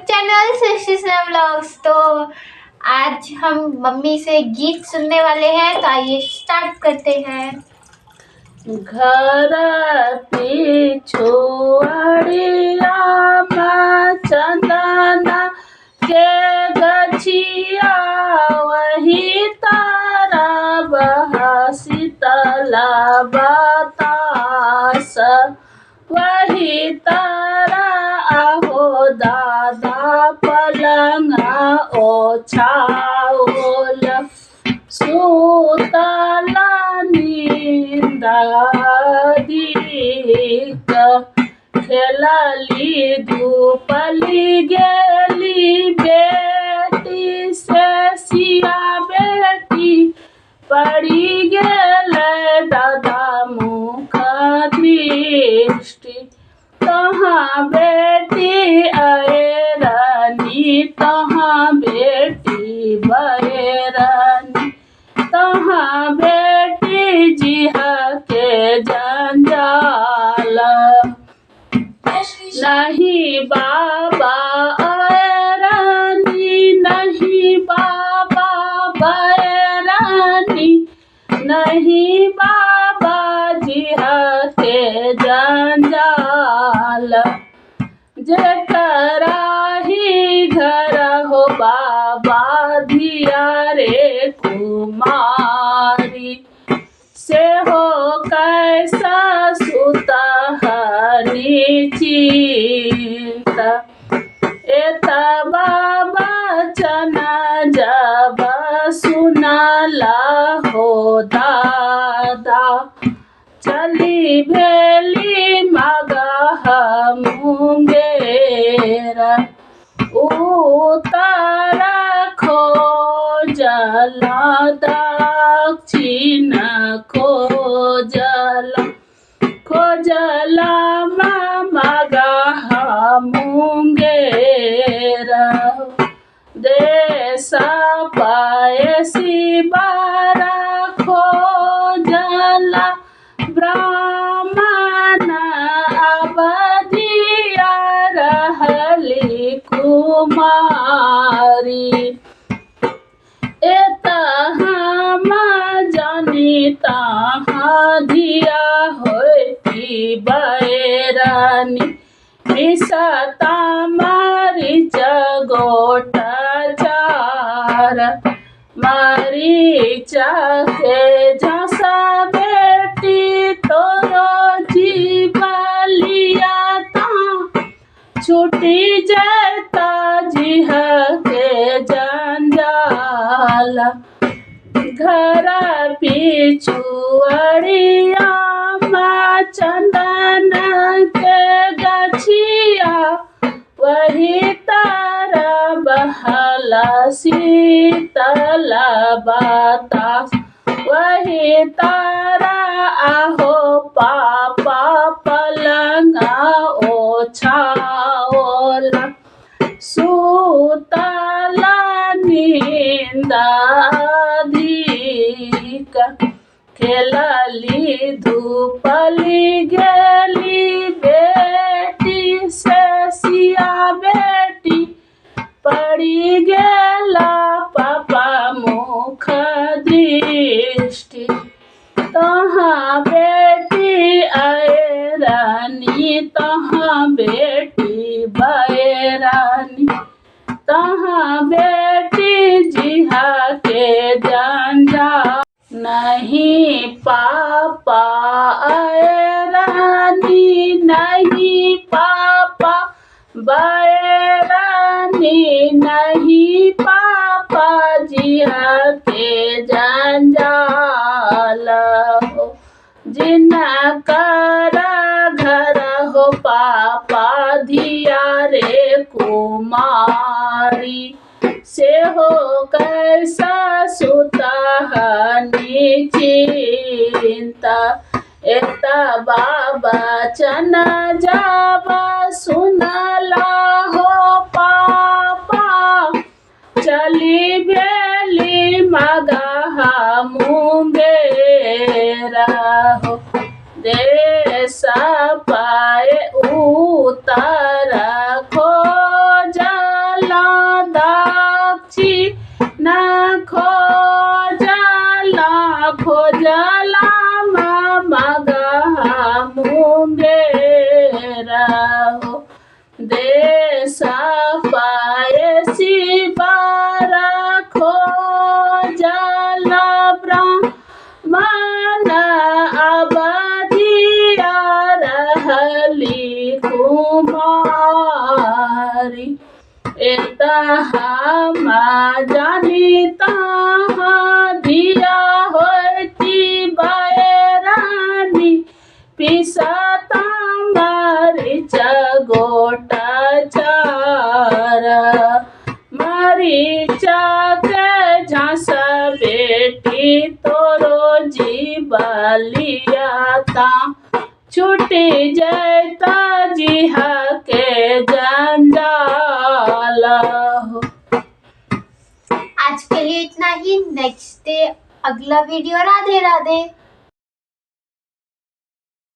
Channel सृष्टि vlogs. तो आज हम मम्मी से गीत सुनने वाले हैं, तो आइए स्टार्ट करते हैं। घर पिछुआड़िया चंदना के गछिया वही तारा बहा शीतला बतास वही तारा आहो दादा पलंगा ओछाओल सुतला नींदादीक खेलली धूपली गेली बेटी से सिया बेटी पड़ी गेल दादा मुख दृष्टि तहाँ बेटी अयरनी तहाँ बेटी बयरनी तहाँ बेटी जिहा के जंजाल नहीं बाबा अयरनी नहीं बाबा बयरनी नहीं बाबा जिहा के जंजाल जेकरा ही घर हो बाबा धिया रे कुमारी से हो कैसा सुता निचिंत एता बाबा चना जब सुनाला हो दादा चली भेली मगह मुंगेर उतारा खोजला दक्षिण खोजला मगह मुंगेर देश पायसी बारा खोजला ब्राह्मण अवधिया रहली कुमारी एतहाँ जानी तहाँ धिया होती बैरानी मिसता मरीच गोट चार मरीच के झसा बेटी तोरो जीवलिया छुट्टी जाता जिह के जंजाल घर पिछुआड़िया चंदन के गछिया वही तारा बहला शीतला बतास वही तारा आहो पापा पलंगा ओछाओला सुतला नींदादीक खेलली धूपली गेली बेटी से सिया बेटी पड़ी गेला पापा मुख दृष्टि तहाँ बेटी अयरनी तहाँ बेटी बयरनी तहाँ बेटी जिहा के जंजा नहीं पापा अयरनी नहीं पापा बयरनी नहीं पापा जिहा के जंजाल हो जिनकर घर हो पापा धिया रे कुमारी से हो कैसा सुता निचिंत एता बाबा चना जाबा सुनला हो पापा चली बेली मगह मुंगेर हो देश पाए उतारा खोजा देश पाए शिवारा खो जला ब्राह्मण अवधिया रहली कुमारी। एता हम जानिता दिया होती बैरानी पिसता मरीच गोटा चार। मरीचा के झांस बेटी तोरो जीवलियाता छुटी जैता जिहा के जंजाल हो। आज के लिए इतना ही। नेक्स्ट डे अगला वीडियो। राधे राधे।